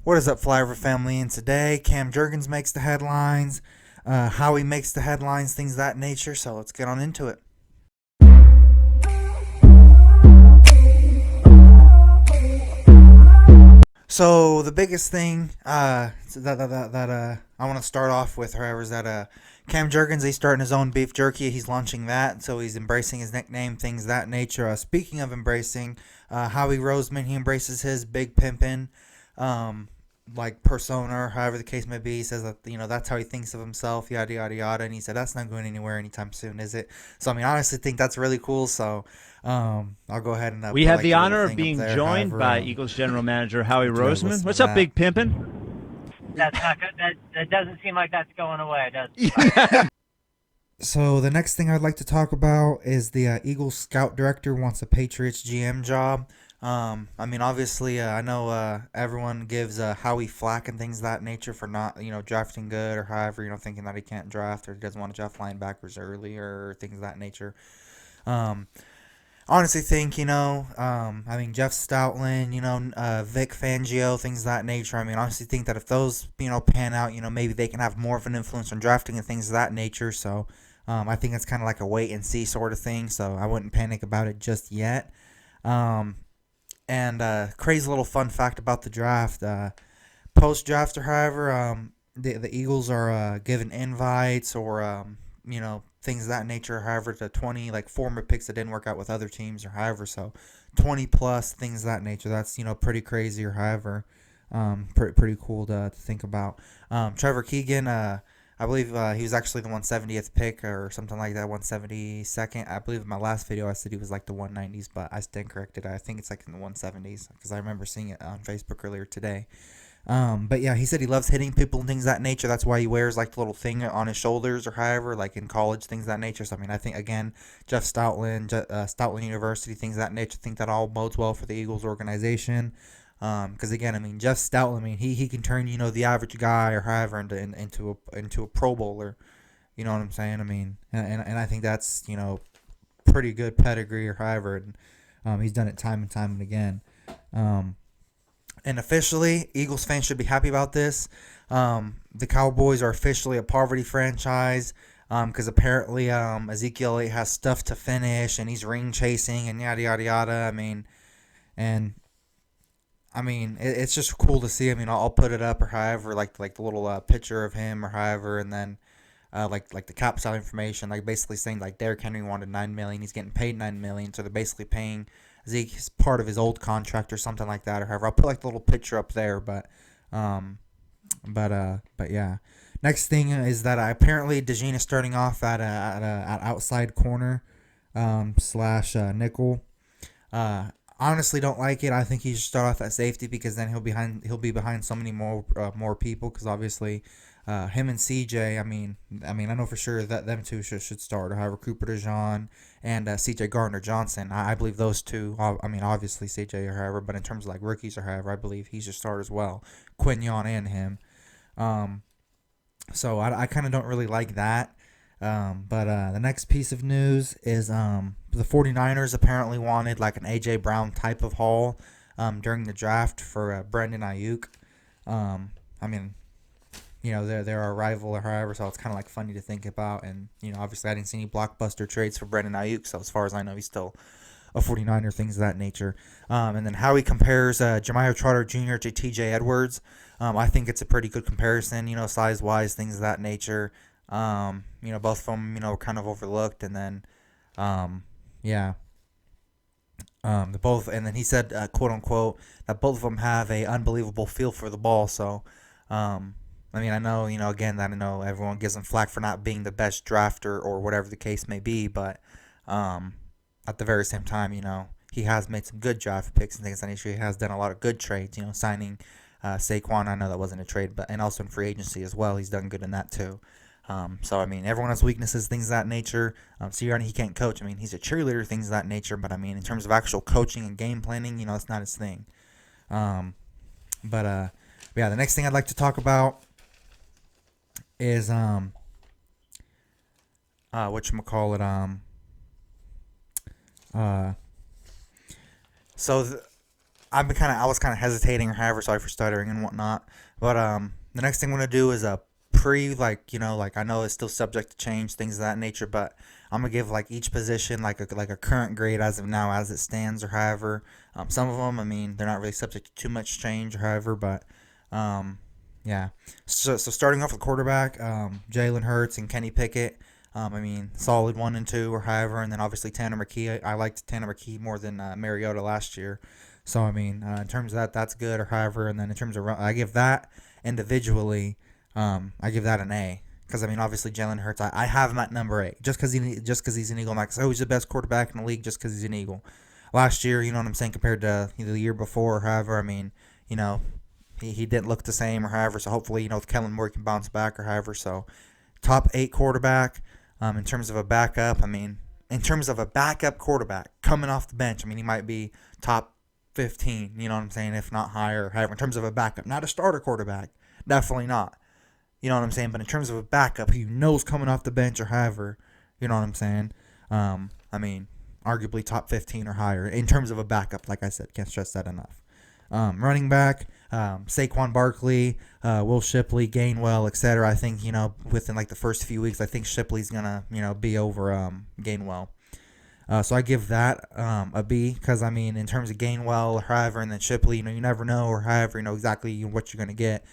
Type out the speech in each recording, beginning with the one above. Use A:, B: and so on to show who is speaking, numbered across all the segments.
A: What is up, Flyover family? And today, Cam Jurgens makes the headlines, Howie makes the headlines, things of that nature. So let's get on into it. So the biggest thing that I want to start off with, however, is that Cam Jurgens, he's starting his own beef jerky. He's launching that, so he's embracing his nickname, things of that nature. Speaking of embracing, Howie Roseman, he embraces his big pimpin', um, like persona, or however the case may be. He says that that's how he thinks of himself, yada yada yada. And he said that's not going anywhere anytime soon, is it? So I mean, I honestly think that's really cool. So I'll go ahead and
B: We
A: put
B: have
A: like
B: the
A: the little
B: honor of
A: thing up
B: being
A: there.
B: joined
A: However,
B: by Eagles general manager Howie
A: let you guys
B: Roseman.
A: listen to
B: What's up,
A: that.
B: Big Pimpin'?
C: That's not good. That doesn't seem like that's going away, does it?
A: So the next thing I'd like to talk about is the Eagles scout director wants a Patriots GM job. I mean, obviously, I know everyone gives Howie flack and things of that nature for not, drafting good or however, thinking that he can't draft or he doesn't want to draft linebackers early or things of that nature. Um, Honestly think, I mean, Jeff Stoutland, Vic Fangio, things of that nature. I mean, honestly think that if those, pan out, maybe they can have more of an influence on drafting and things of that nature. So I think it's kind of like a wait and see sort of thing. So I wouldn't panic about it just yet. Um, and crazy little fun fact about the draft. Post draft, or however, the Eagles are given invites or things of that nature. However, to 20 like former picks that didn't work out with other teams or however, so 20 plus things of that nature. That's pretty crazy or however, pretty cool to think about. Trevor Keegan, I believe he was actually the 170th pick or something like that, 172nd. I believe in my last video I said he was like the 190s, but I stand corrected. I think it's like in the 170s because I remember seeing it on Facebook earlier today. But yeah, he said he loves hitting people and things of that nature. That's why he wears like the little thing on his shoulders or however, like in college, things of that nature. So I mean, I think again, Jeff Stoutland, Stoutland University, things of that nature. I think that all bodes well for the Eagles organization. Because again, I mean, Jeff Stoutland, I mean, he can turn the average guy or however into a Pro Bowler. You know what I'm saying? I mean, and I think that's pretty good pedigree or however. And he's done it time and time and again. And officially, Eagles fans should be happy about this. The Cowboys are officially a poverty franchise because apparently Ezekiel has stuff to finish and he's ring chasing and yada yada yada. It's just cool to see. I mean, I'll put it up or however, like the little picture of him or however, and then like the cap salary information, like basically saying like Derrick Henry wanted $9 million, he's getting paid $9 million, so they're basically paying Zeke is part of his old contract or something like that, or however. I'll put like the little picture up there, um, but yeah. Next thing is that apparently DeJean is starting off at outside corner, slash nickel. Honestly, don't like it. I think he should start off at safety because then he'll be behind so many more people because obviously. Him and CJ, I know for sure that them two should start. Or however, Cooper DeJean and CJ Gardner Johnson, I believe those two. Obviously CJ or however, but in terms of like rookies or however, I believe he should start as well. Quinyon and him. So I kind of don't really like that. But the next piece of news is the 49ers apparently wanted like an AJ Brown type of haul during the draft for Brandon Ayuk. I mean. They're our rival or however, so it's kind of like funny to think about. And, obviously I didn't see any blockbuster trades for Brandon Ayuk, so as far as I know, he's still a 49er, things of that nature. And then how he compares Jeremiah Trotter Jr. to TJ Edwards, I think it's a pretty good comparison, size-wise, things of that nature. Both of them, were kind of overlooked. And then, yeah. The both, and then he said, quote unquote, that both of them have a unbelievable feel for the ball, so... I know, again, that I know everyone gives him flack for not being the best drafter or whatever the case may be, but at the very same time, he has made some good draft picks and things like that. He has done a lot of good trades, signing Saquon. I know that wasn't a trade, but and also in free agency as well. He's done good in that too. So, everyone has weaknesses, things of that nature. Sirianni, he can't coach. He's a cheerleader, things of that nature, but, in terms of actual coaching and game planning, it's not his thing. Yeah, the next thing I'd like to talk about is whatchamacallit, so I was kind of hesitating or however, sorry for stuttering and whatnot. But the next thing I'm gonna do is a like like I know it's still subject to change, things of that nature, but I'm gonna give like each position like a current grade as of now as it stands or however. Some of them, I mean, they're not really subject to too much change or however, but um, yeah. So starting off with quarterback, Jalen Hurts and Kenny Pickett. I mean, solid 1 and 2 or however, and then obviously Tanner McKee. I liked Tanner McKee more than Mariota last year. So I mean, in terms of that, that's good or however. And then in terms of I give that individually, I give that an A because I mean, obviously Jalen Hurts. I have him at number 8 just because he's an Eagle. I'm like, oh, he's the best quarterback in the league just because he's an Eagle. Last year, you know what I'm saying, compared to the year before or however. I mean, you know, he didn't look the same or however. So hopefully, with Kellen Moore can bounce back or however. So top 8 quarterback. In terms of a backup, I mean, in terms of a backup quarterback coming off the bench, I mean, he might be top 15, you know what I'm saying, if not higher. However, in terms of a backup, not a starter quarterback, definitely not. You know what I'm saying? But in terms of a backup who you know is coming off the bench or however, you know what I'm saying? I mean, arguably top 15 or higher in terms of a backup, like I said. Can't stress that enough. Running back, Saquon Barkley, Will Shipley, Gainwell, etc. I think, within like the first few weeks, I think Shipley's going to, be over Gainwell. So I give that a B because, I mean, in terms of Gainwell or however, and then Shipley, you never know or however, exactly what you're going to get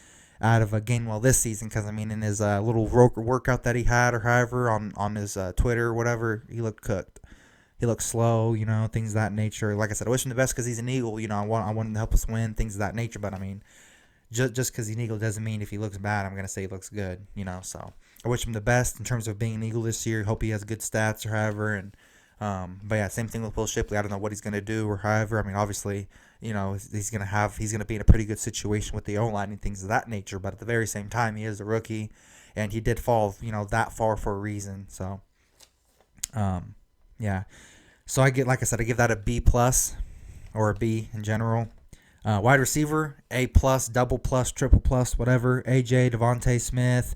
A: out of Gainwell this season because, I mean, in his little workout that he had or however on his Twitter or whatever, he looked cooked. He looks slow, things of that nature. Like I said, I wish him the best because he's an Eagle. I want him to help us win, things of that nature. But I mean, just because he's an Eagle doesn't mean if he looks bad, I'm gonna say he looks good. So I wish him the best in terms of being an Eagle this year. Hope he has good stats or however. And but yeah, same thing with Will Shipley. I don't know what he's gonna do or however. I mean, obviously, he's gonna be in a pretty good situation with the O line and things of that nature. But at the very same time, he is a rookie, and he did fall, that far for a reason. So, yeah. So like I said, I give that a B plus or a B in general. Wide receiver, A plus, double plus, triple plus, whatever. AJ, Devontae Smith,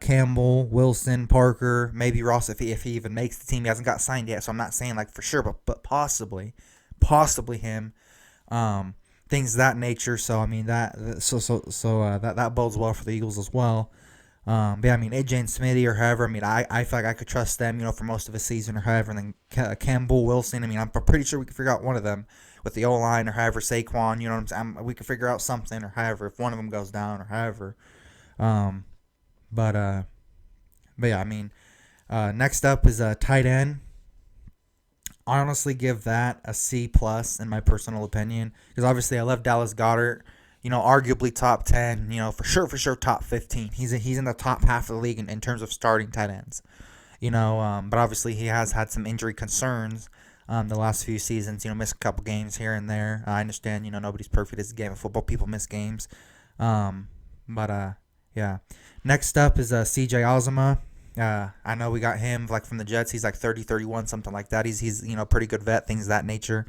A: Campbell, Wilson, Parker, maybe Ross if he even makes the team. He hasn't got signed yet, so I'm not saying like for sure, but possibly him. Things of that nature. So I mean that that bodes well for the Eagles as well. But yeah, I mean, AJ and Smitty or however, I mean, I feel like I could trust them, for most of the season or however. And then Campbell, Wilson, I mean, I'm pretty sure we could figure out one of them with the O-line or however, Saquon, you know what I'm saying? We could figure out something or however if one of them goes down or however. Um, but yeah, I mean, next up is a tight end. I honestly give that a C plus in my personal opinion because obviously I love Dallas Goedert. Arguably top 10, for sure top 15. He's in the top half of the league in terms of starting tight ends. But obviously he has had some injury concerns the last few seasons, missed a couple games here and there. I understand, nobody's perfect. It's a game of football. People miss games. Yeah. Next up is CJ Ozama. I know we got him like from the Jets. He's like 30, 31, something like that. He's pretty good vet, things of that nature.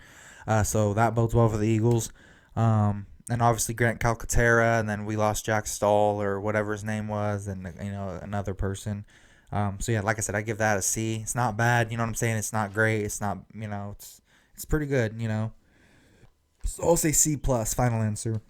A: So that bodes well for the Eagles. And obviously Grant Calcaterra, and then we lost Jack Stahl or whatever his name was, and another person. So yeah, like I said, I give that a C. It's not bad, you know what I'm saying? It's not great. It's not, it's pretty good, So I'll say C plus. Final answer.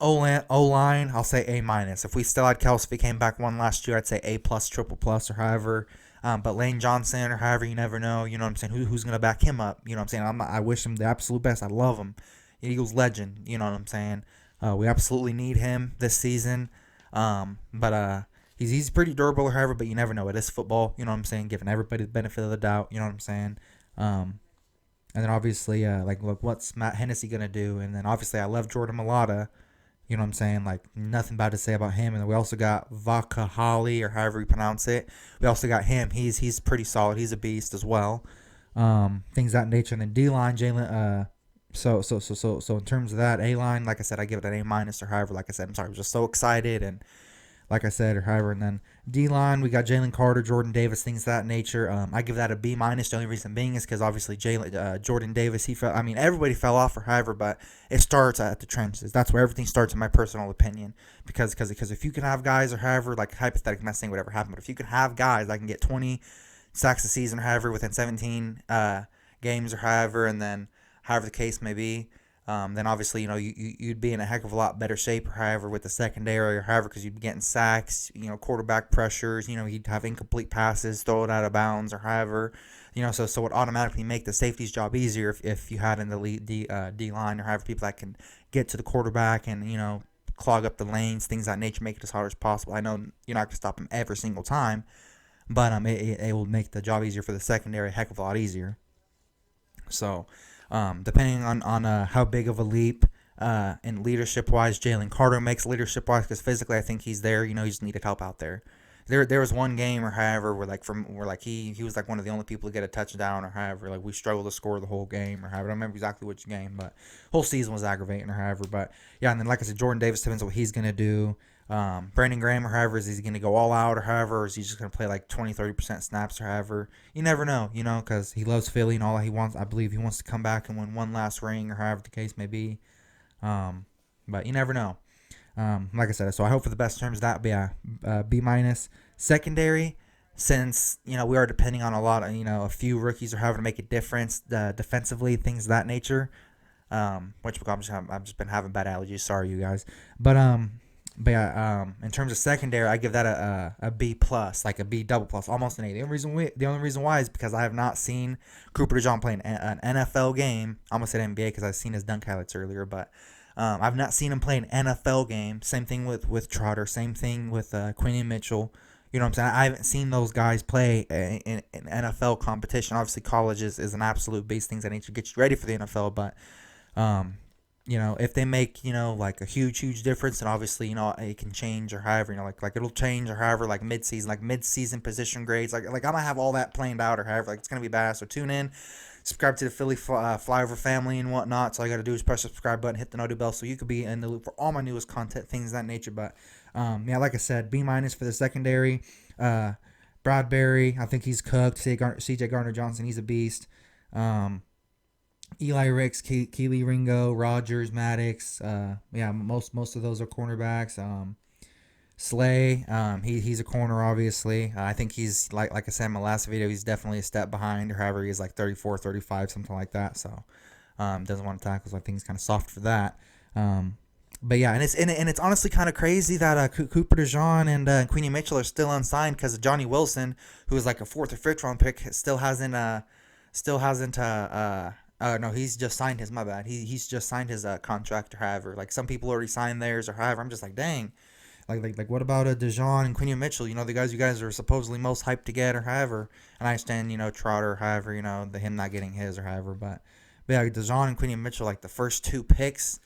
A: O line, I'll say A minus. If we still had Kelsey, if he came back one last year, I'd say A plus, triple plus, or however. But Lane Johnson or however, you never know. You know what I'm saying? Who's gonna back him up? You know what I'm saying? I wish him the absolute best. I love him. Eagles legend, you know what I'm saying? We absolutely need him this season. But he's pretty durable, however, but you never know. It is football, you know what I'm saying? Giving everybody the benefit of the doubt, you know what I'm saying? And then obviously, look, what's Matt Hennessy going to do? And then obviously, I love Jordan Mailata, you know what I'm saying? Like, nothing bad to say about him. And then we also got Vakahali, or however you pronounce it. We also got him. He's pretty solid. He's a beast as well. Things of that nature. And then D-line, Jalen, So in terms of that, A-line, like I said, I give it an A minus or however. Like I said, I'm sorry, I was just so excited, and like I said, or however. And then D-line, we got Jalen Carter, Jordan Davis, things of that nature. I give that a B minus. The only reason being is because obviously Jordan Davis, he fell. I mean, everybody fell off or however, but it starts at the trenches. That's where everything starts, in my personal opinion. Because if you can have guys or however, like hypothetically, I'm not saying whatever happened, but if you can have guys that can get 20 sacks a season or however within 17 games or however, and then however the case may be, then obviously, you'd be in a heck of a lot better shape, or however, with the secondary, or however, because you'd be getting sacks, quarterback pressures, you'd have incomplete passes, throw it out of bounds, or however, so it would automatically make the safety's job easier if you had in the lead, D line, or however, people that can get to the quarterback and, clog up the lanes, things of that nature, make it as hard as possible. I know you're not going to stop him every single time, but it will make the job easier for the secondary a heck of a lot easier. So, depending on how big of a leap in leadership-wise Jalen Carter makes leadership-wise, because physically I think he's there. He just needed help out there. There was one game or however where he was like one of the only people to get a touchdown or however, like we struggled to score the whole game or however. I don't remember exactly which game, but whole season was aggravating or however. But yeah, and then like I said, Jordan Davis depends on what he's gonna do. Brandon Graham or however, is he going to go all out or however, or is he just going to play like 20-30% snaps or however? You never know, because he loves Philly and all he wants. I believe he wants to come back and win one last ring or however the case may be. But you never know. Like I said, so I hope for the best in terms of that. But yeah, B minus. Secondary, since we are depending on a lot of a few rookies or however to make a difference defensively, things of that nature. Which I've just been having bad allergies. Sorry, you guys. But yeah, in terms of secondary, I give that a B plus, like a B double plus, almost an A. The only reason why is because I have not seen Cooper DeJean play an NFL game. I almost said NBA because I've seen his dunk highlights earlier, but I've not seen him play an NFL game. Same thing with Trotter. Same thing with Quinny Mitchell. You know what I'm saying? I haven't seen those guys play in NFL competition. Obviously, college is an absolute beast. Things that need to get you ready for the NFL, but if they make, like a huge difference, then obviously, it can change or however, like it'll change or however, like mid-season position grades, like I'm gonna have all that planned out or however, like it's gonna be bad. So tune in, subscribe to the Philly Flyover family and whatnot. So all you gotta do is press the subscribe button, hit the notification bell, so you could be in the loop for all my newest content, things of that nature. But yeah, like I said, B minus for the secondary. Bradbury, I think he's cooked. CJ Gardner-Johnson, he's a beast. Eli Ricks, Keely Ringo, Rogers, Maddox. Yeah, most of those are cornerbacks. Slay, he's a corner, obviously. I think he's, like I said in my last video, he's definitely a step behind, or however, he is like 34, 35, something like that. So, doesn't want to tackle, so I think he's kind of soft for that. But yeah, and it's honestly kind of crazy that Cooper DeJean and Quinny Mitchell are still unsigned because Johnny Wilson, who is like a 4th or 5th round pick, still hasn't. No, he's just signed his. My bad. He's just signed his contract or however. Like some people already signed theirs or however. I'm just like, dang. Like what about DeJean and Quinny Mitchell? The guys you guys are supposedly most hyped to get or however. And I understand, Trotter or however, him not getting his or however. But yeah, DeJean and Quinny Mitchell, like the first 2 picks.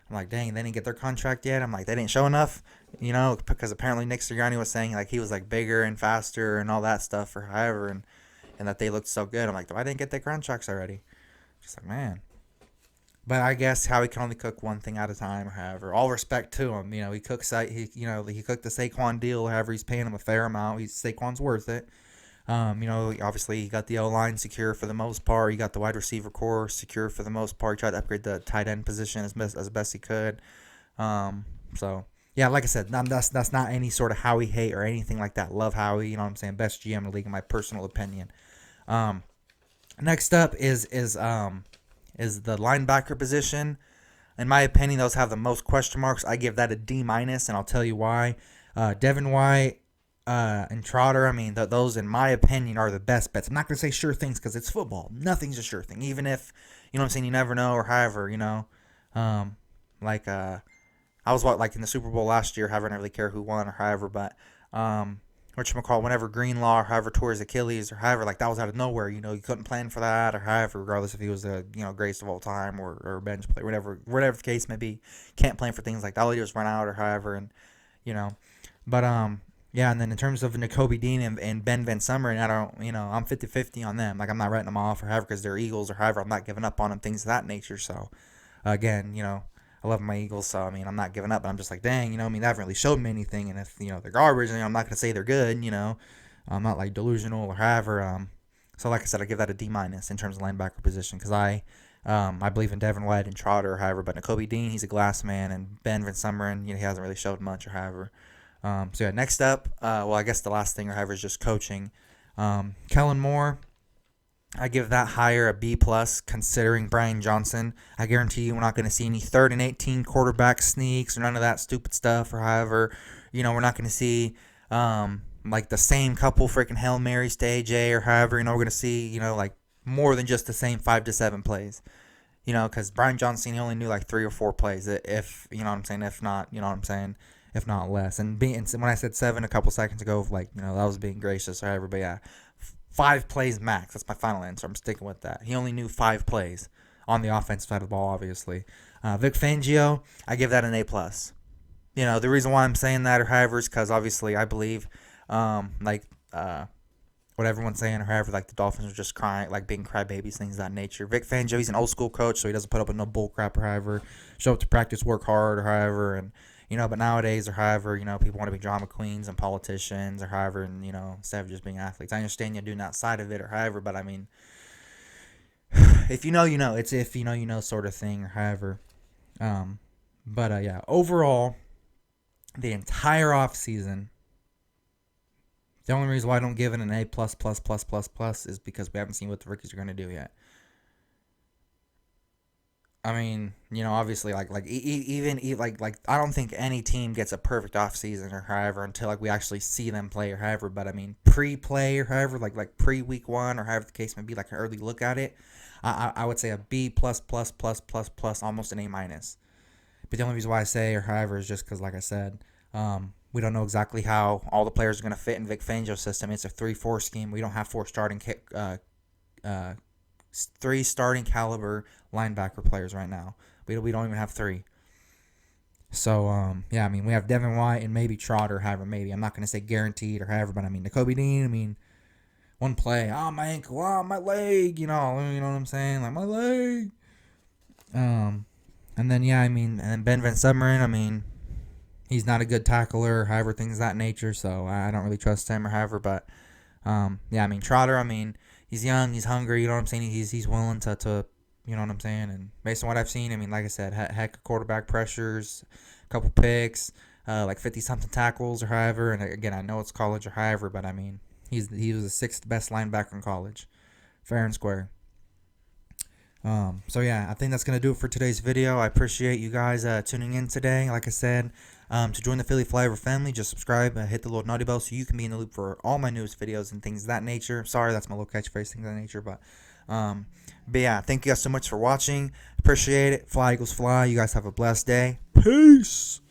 A: I'm like, dang, they didn't get their contract yet. I'm like, they didn't show enough, because apparently Nick Sirianni was saying like he was like bigger and faster and all that stuff or however, and that they looked so good. I'm like, why didn't get their contracts already? Just like, man. But I guess Howie can only cook one thing at a time or however. All respect to him. He cooked he cooked the Saquon deal, however he's paying him a fair amount. Saquon's worth it. Obviously he got the O-line secure for the most part. He got the wide receiver core secure for the most part. He tried to upgrade the tight end position as best he could. So yeah, like I said, that's not any sort of Howie hate or anything like that. Love Howie, you know what I'm saying? Best GM in the league in my personal opinion. Next up is the linebacker position. In my opinion, those have the most question marks. I give that a D minus, and I'll tell you why. Devin White and Trotter, I mean, those in my opinion are the best bets. I'm not gonna say sure things because it's football. Nothing's a sure thing, even if what I'm saying, you never know or however, I was like in the Super Bowl last year. However, I didn't really care who won or however, but whenever Greenlaw or however tore his Achilles or however, like that was out of nowhere. You couldn't plan for that or however, regardless if he was the greatest of all time or bench player, whatever the case may be. Can't plan for things like that. All he did was run out or however, and but yeah, and then in terms of Nakobe Dean and Ben Van Sumeren, I don't, I'm 50-50 on them. Like I'm not writing them off or however because they're Eagles or however. I'm not giving up on them, things of that nature. So again, I love my Eagles, so I mean I'm not giving up, but I'm just like, dang, they haven't really showed me anything, and if they're garbage, I'm not gonna say they're good, I'm not like delusional or however. So like I said, I give that a D minus in terms of linebacker position because I believe in Devin White and Trotter or however, but Nakobe Dean, he's a glass man, and Ben Van Sumeren, he hasn't really showed much or however. So yeah, next up, I guess the last thing or however is just coaching. Kellen Moore. I give that hire a B plus considering Brian Johnson. I guarantee you we're not going to see any 3rd and 18 quarterback sneaks or none of that stupid stuff. Or however, we're not going to see like the same couple freaking Hail Marys to AJ or however. We're going to see like more than just the same 5 to 7 plays. Because Brian Johnson, he only knew like 3 or 4 plays, if you know what I'm saying. If not, you know what I'm saying. If not less. And when I said 7 a couple seconds ago, like that was being gracious or however. But yeah. 5 plays max. That's my final answer. I'm sticking with that. He only knew 5 plays on the offensive side of the ball, obviously. Vic Fangio, I give that an A+. The reason why I'm saying that or however is because obviously I believe what everyone's saying or however, like the Dolphins are just crying, like being crybabies, things of that nature. Vic Fangio, he's an old school coach, so he doesn't put up with no bull crap or however. Show up to practice, work hard or however, and but nowadays or however, people want to be drama queens and politicians or however, and instead of just being athletes. I understand you're doing outside of it or however, but I mean, if you know, it's if you know sort of thing or however. Yeah, overall, the entire off season, the only reason why I don't give it an A plus is because we haven't seen what the rookies are going to do yet. I mean, obviously, like I don't think any team gets a perfect off season or however until like we actually see them play or however. But I mean, pre-play or however, like pre-week 1 or however the case may be, like an early look at it, I would say a B plus, almost an A minus. But the only reason why I say or however is just because, like I said, we don't know exactly how all the players are going to fit in Vic Fangio's system. It's a 3-4 scheme. We don't have 3 starting caliber linebacker players right now. We don't even have 3. So, yeah, I mean, we have Devin White and maybe Trotter, however, maybe. I'm not going to say guaranteed or however, but I mean, Nakobe Dean, I mean, one play, my ankle, my leg, you know what I'm saying? Like, my leg. And then, yeah, I mean, and Ben Van Sumeren, I mean, he's not a good tackler, however, things of that nature, so I don't really trust him or however, but, yeah, I mean, Trotter, I mean, he's young, he's hungry, you know what I'm saying? He's willing to you know what I'm saying? And based on what I've seen, I mean, like I said, heck of quarterback pressures, a couple picks, like 50-something tackles or however. And again, I know it's college or however, but I mean, he was the 6th best linebacker in college, fair and square. So yeah, I think that's going to do it for today's video. I appreciate you guys tuning in today. Like I said, to join the Philly Flyover family, just subscribe, hit the little naughty bell so you can be in the loop for all my newest videos and things of that nature. Sorry, that's my little catchphrase, things of that nature, but yeah, thank you guys so much for watching. Appreciate it. Fly Eagles fly. You guys have a blessed day. Peace.